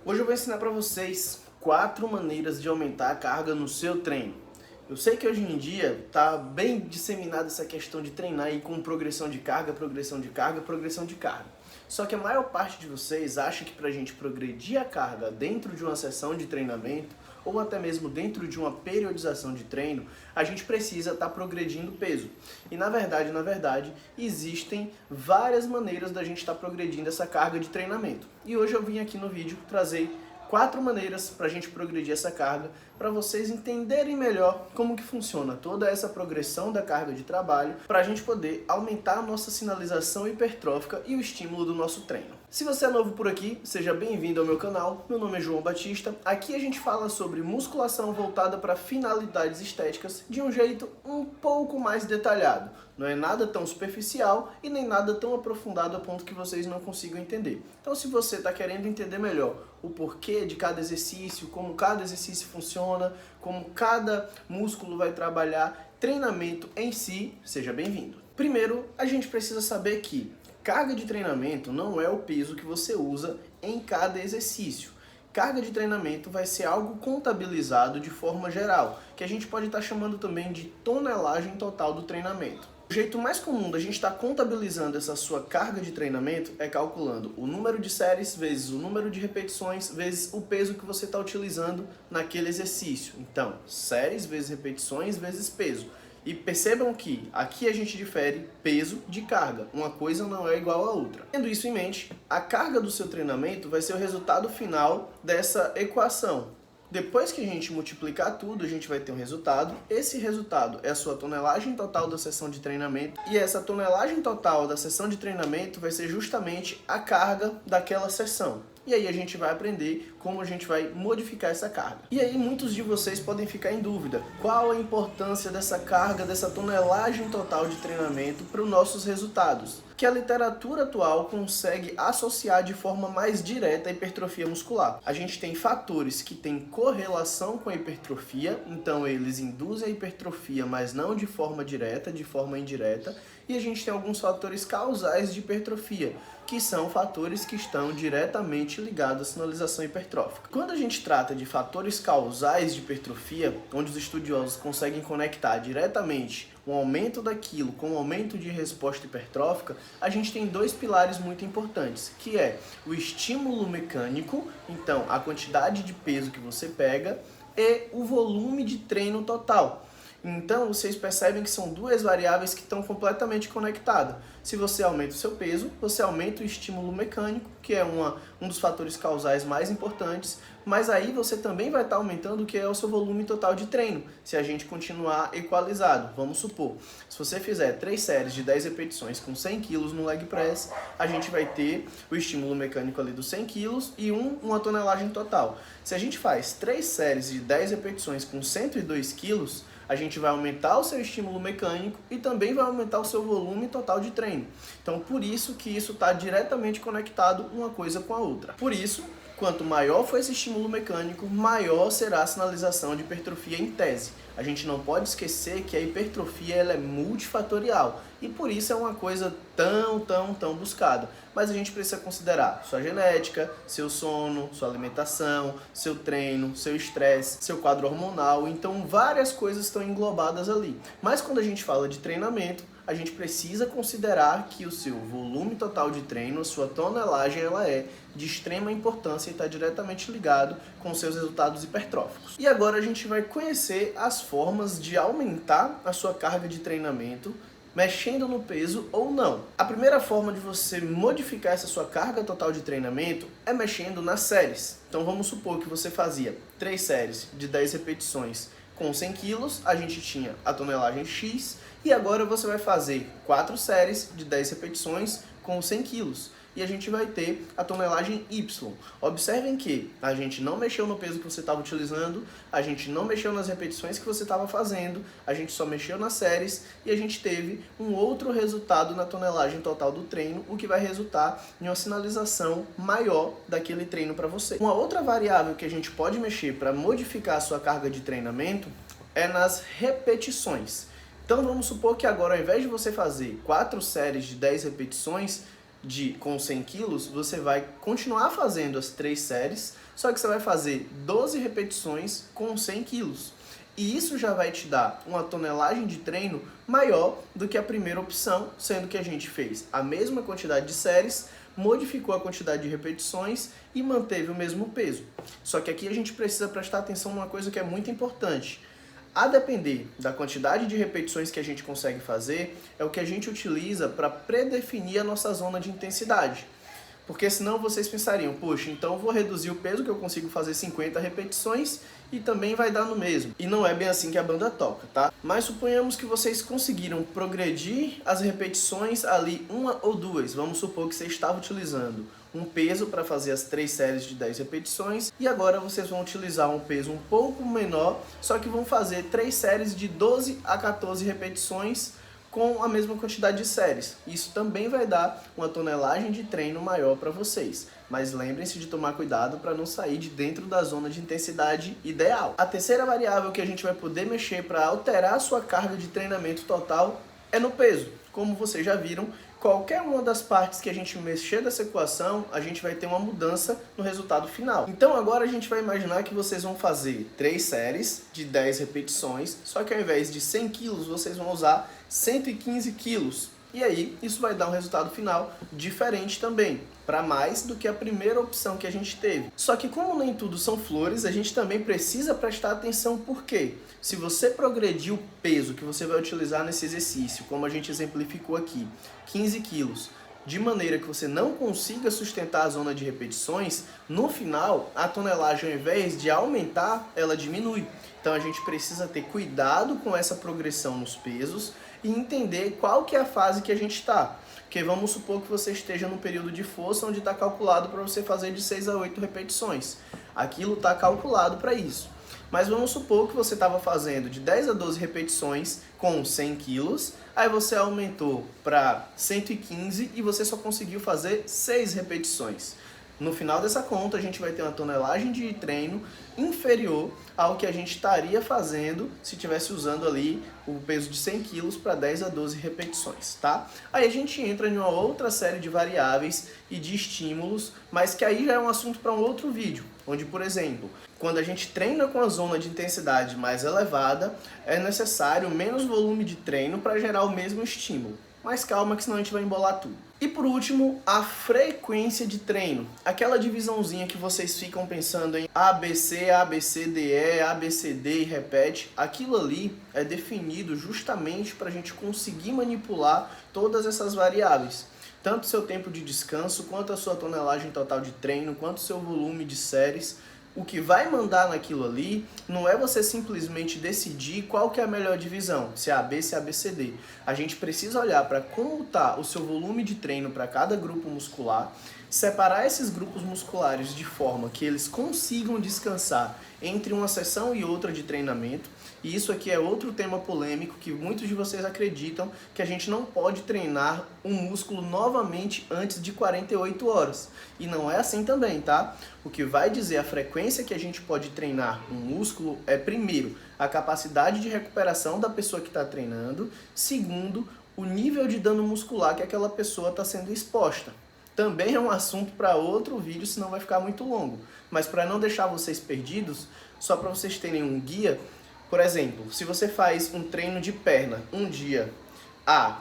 Hoje eu vou ensinar para vocês 4 maneiras de aumentar a carga no seu treino. Eu sei que hoje em dia está bem disseminada essa questão de treinar aí com progressão de carga, progressão de carga, progressão de carga. Só que a maior parte de vocês acha que para a gente progredir a carga dentro de uma sessão de treinamento ou até mesmo dentro de uma periodização de treino, a gente precisa estar progredindo peso. E na verdade, existem várias maneiras da gente estar progredindo essa carga de treinamento. E hoje eu vim aqui no vídeo trazer 4 maneiras para a gente progredir essa carga, para vocês entenderem melhor como que funciona toda essa progressão da carga de trabalho, para a gente poder aumentar a nossa sinalização hipertrófica e o estímulo do nosso treino. Se você é novo por aqui, seja bem-vindo ao meu canal. Meu nome é João Batista. Aqui a gente fala sobre musculação voltada para finalidades estéticas de um jeito um pouco mais detalhado. Não é nada tão superficial e nem nada tão aprofundado a ponto que vocês não consigam entender. Então, se você está querendo entender melhor o porquê de cada exercício, como cada exercício funciona, como cada músculo vai trabalhar, treinamento em si, seja bem-vindo. Primeiro, a gente precisa saber que carga de treinamento não é o peso que você usa em cada exercício. Carga de treinamento vai ser algo contabilizado de forma geral, que a gente pode estar chamando também de tonelagem total do treinamento. O jeito mais comum da gente estar contabilizando essa sua carga de treinamento é calculando o número de séries vezes o número de repetições vezes o peso que você está utilizando naquele exercício. Então, séries vezes repetições vezes peso. E percebam que aqui a gente difere peso de carga, uma coisa não é igual à outra. Tendo isso em mente, a carga do seu treinamento vai ser o resultado final dessa equação. Depois que a gente multiplicar tudo, a gente vai ter um resultado. Esse resultado é a sua tonelagem total da sessão de treinamento. E essa tonelagem total da sessão de treinamento vai ser justamente a carga daquela sessão. E aí a gente vai aprender como a gente vai modificar essa carga. E aí muitos de vocês podem ficar em dúvida. Qual a importância dessa carga, dessa tonelagem total de treinamento para os nossos resultados? Que a literatura atual consegue associar de forma mais direta a hipertrofia muscular. A gente tem fatores que têm correlação com a hipertrofia, então eles induzem a hipertrofia, mas não de forma direta, de forma indireta. E a gente tem alguns fatores causais de hipertrofia, que são fatores que estão diretamente ligados à sinalização hipertrófica. Quando a gente trata de fatores causais de hipertrofia, onde os estudiosos conseguem conectar diretamente o aumento daquilo com o aumento de resposta hipertrófica, a gente tem 2 pilares muito importantes, que é o estímulo mecânico, então a quantidade de peso que você pega, e o volume de treino total. Então, vocês percebem que são 2 variáveis que estão completamente conectadas. Se você aumenta o seu peso, você aumenta o estímulo mecânico, que é um dos fatores causais mais importantes, mas aí você também vai estar aumentando o que é o seu volume total de treino, se a gente continuar equalizado. Vamos supor, se você fizer 3 séries de 10 repetições com 100 kg no leg press, a gente vai ter o estímulo mecânico ali dos 100 kg e uma tonelagem total. Se a gente faz 3 séries de 10 repetições com 102 kg, a gente vai aumentar o seu estímulo mecânico e também vai aumentar o seu volume total de treino. Então, por isso que isso está diretamente conectado uma coisa com a outra. Por isso, quanto maior for esse estímulo mecânico, maior será a sinalização de hipertrofia em tese. A gente não pode esquecer que a hipertrofia ela é multifatorial e por isso é uma coisa tão buscada. Mas a gente precisa considerar sua genética, seu sono, sua alimentação, seu treino, seu estresse, seu quadro hormonal. Então várias coisas estão englobadas ali. Mas quando a gente fala de treinamento, a gente precisa considerar que o seu volume total de treino, a sua tonelagem, ela é de extrema importância e está diretamente ligado com seus resultados hipertróficos. E agora a gente vai conhecer as formas de aumentar a sua carga de treinamento mexendo no peso ou não. A primeira forma de você modificar essa sua carga total de treinamento é mexendo nas séries. Então vamos supor que você fazia 3 séries de 10 repetições com 100 kg, a gente tinha a tonelagem X, e agora você vai fazer 4 séries de 10 repetições com 100 kg. E a gente vai ter a tonelagem Y. Observem que a gente não mexeu no peso que você estava utilizando, a gente não mexeu nas repetições que você estava fazendo, a gente só mexeu nas séries e a gente teve um outro resultado na tonelagem total do treino, o que vai resultar em uma sinalização maior daquele treino para você. Uma outra variável que a gente pode mexer para modificar a sua carga de treinamento é nas repetições. Então vamos supor que agora, ao invés de você fazer 4 séries de 10 repetições, com 100 quilos, você vai continuar fazendo as 3 séries, só que você vai fazer 12 repetições com 100 quilos. E isso já vai te dar uma tonelagem de treino maior do que a primeira opção, sendo que a gente fez a mesma quantidade de séries, modificou a quantidade de repetições e manteve o mesmo peso. Só que aqui a gente precisa prestar atenção numa coisa que é muito importante. A depender da quantidade de repetições que a gente consegue fazer, é o que a gente utiliza para predefinir a nossa zona de intensidade. Porque senão vocês pensariam, poxa, então eu vou reduzir o peso que eu consigo fazer 50 repetições e também vai dar no mesmo. E não é bem assim que a banda toca, tá? Mas suponhamos que vocês conseguiram progredir as repetições ali uma ou duas. Vamos supor que você estava utilizando um peso para fazer as 3 séries de 10 repetições e agora vocês vão utilizar um peso um pouco menor, só que vão fazer 3 séries de 12 a 14 repetições com a mesma quantidade de séries. Isso também vai dar uma tonelagem de treino maior para vocês. Mas lembrem-se de tomar cuidado para não sair de dentro da zona de intensidade ideal. A terceira variável que a gente vai poder mexer para alterar a sua carga de treinamento total é no peso. Como vocês já viram, qualquer uma das partes que a gente mexer dessa equação, a gente vai ter uma mudança no resultado final. Então agora a gente vai imaginar que vocês vão fazer 3 séries de 10 repetições, só que ao invés de 100 quilos, vocês vão usar 115 quilos. E aí, isso vai dar um resultado final diferente também, para mais do que a primeira opção que a gente teve. Só que como nem tudo são flores, a gente também precisa prestar atenção porque se você progredir o peso que você vai utilizar nesse exercício, como a gente exemplificou aqui, 15 quilos, de maneira que você não consiga sustentar a zona de repetições, no final, a tonelagem, ao invés de aumentar, ela diminui. Então a gente precisa ter cuidado com essa progressão nos pesos e entender qual que é a fase que a gente está. Porque vamos supor que você esteja num período de força onde está calculado para você fazer de 6 a 8 repetições. Aquilo está calculado para isso. Mas vamos supor que você estava fazendo de 10 a 12 repetições com 100 quilos, aí você aumentou para 115 e você só conseguiu fazer 6 repetições. No final dessa conta, a gente vai ter uma tonelagem de treino inferior ao que a gente estaria fazendo se estivesse usando ali o peso de 100 quilos para 10 a 12 repetições, tá? Aí a gente entra em uma outra série de variáveis e de estímulos, mas que aí já é um assunto para um outro vídeo, onde, por exemplo, quando a gente treina com a zona de intensidade mais elevada, é necessário menos volume de treino para gerar o mesmo estímulo. Mas calma que senão a gente vai embolar tudo. E por último, a frequência de treino. Aquela divisãozinha que vocês ficam pensando em ABC, ABCDE, ABCD e repete. Aquilo ali é definido justamente para a gente conseguir manipular todas essas variáveis. Tanto o seu tempo de descanso, quanto a sua tonelagem total de treino, quanto o seu volume de séries. O que vai mandar naquilo ali não é você simplesmente decidir qual que é a melhor divisão, se é AB, se é ABCD. A gente precisa olhar para como está o seu volume de treino para cada grupo muscular, separar esses grupos musculares de forma que eles consigam descansar entre uma sessão e outra de treinamento. E isso aqui é outro tema polêmico que muitos de vocês acreditam que a gente não pode treinar um músculo novamente antes de 48 horas. E não é assim também, tá? O que vai dizer a frequência que a gente pode treinar um músculo é, primeiro, a capacidade de recuperação da pessoa que está treinando, segundo, o nível de dano muscular que aquela pessoa está sendo exposta. Também é um assunto para outro vídeo, senão vai ficar muito longo. Mas para não deixar vocês perdidos, só para vocês terem um guia, por exemplo, se você faz um treino de perna um dia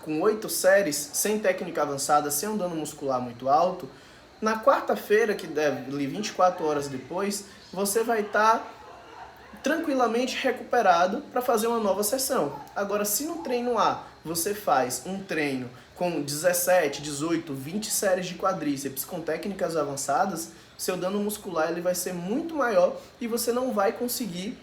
com 8 séries, sem técnica avançada, sem um dano muscular muito alto, na quarta-feira, que deve 24 horas depois, você vai estar tranquilamente recuperado para fazer uma nova sessão. Agora, se no treino A você faz um treino com 17, 18, 20 séries de quadríceps com técnicas avançadas, seu dano muscular ele vai ser muito maior e você não vai conseguir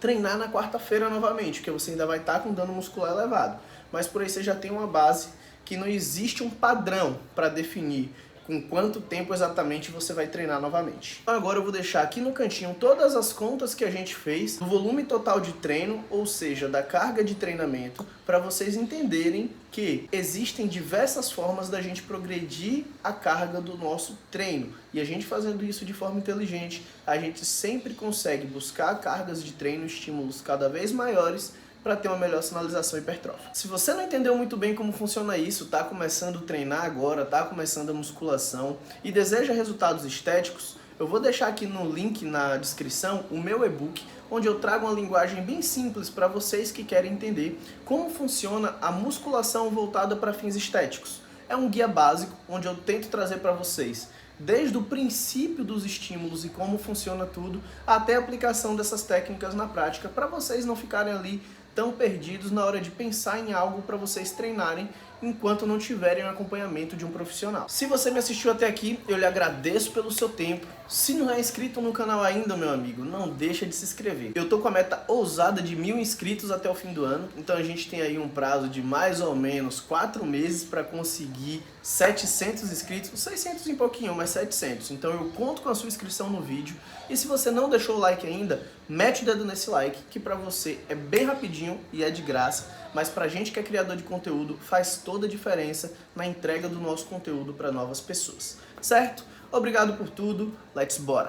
treinar na quarta-feira novamente, porque você ainda vai estar com dano muscular elevado. Mas por aí você já tem uma base que não existe um padrão para definir com quanto tempo exatamente você vai treinar novamente. Agora eu vou deixar aqui no cantinho todas as contas que a gente fez do volume total de treino, ou seja, da carga de treinamento, para vocês entenderem que existem diversas formas da gente progredir a carga do nosso treino. E a gente fazendo isso de forma inteligente, a gente sempre consegue buscar cargas de treino, estímulos cada vez maiores, para ter uma melhor sinalização hipertrófica. Se você não entendeu muito bem como funciona isso, está começando a treinar agora, está começando a musculação e deseja resultados estéticos, eu vou deixar aqui no link na descrição o meu e-book, onde eu trago uma linguagem bem simples para vocês que querem entender como funciona a musculação voltada para fins estéticos. É um guia básico onde eu tento trazer para vocês desde o princípio dos estímulos e como funciona tudo, até a aplicação dessas técnicas na prática, para vocês não ficarem ali tão perdidos na hora de pensar em algo para vocês treinarem enquanto não tiverem o acompanhamento de um profissional. Se você me assistiu até aqui, eu lhe agradeço pelo seu tempo. Se não é inscrito no canal ainda, meu amigo, não deixa de se inscrever. Eu tô com a meta ousada de 1000 inscritos até o fim do ano, então a gente tem aí um prazo de mais ou menos 4 meses para conseguir 700 inscritos, 600 em pouquinho, mas 700. Então eu conto com a sua inscrição no vídeo. E se você não deixou o like ainda, mete o dedo nesse like, que pra você é bem rapidinho e é de graça, mas pra gente que é criador de conteúdo faz toda a diferença na entrega do nosso conteúdo para novas pessoas. Certo? Obrigado por tudo, let's bora!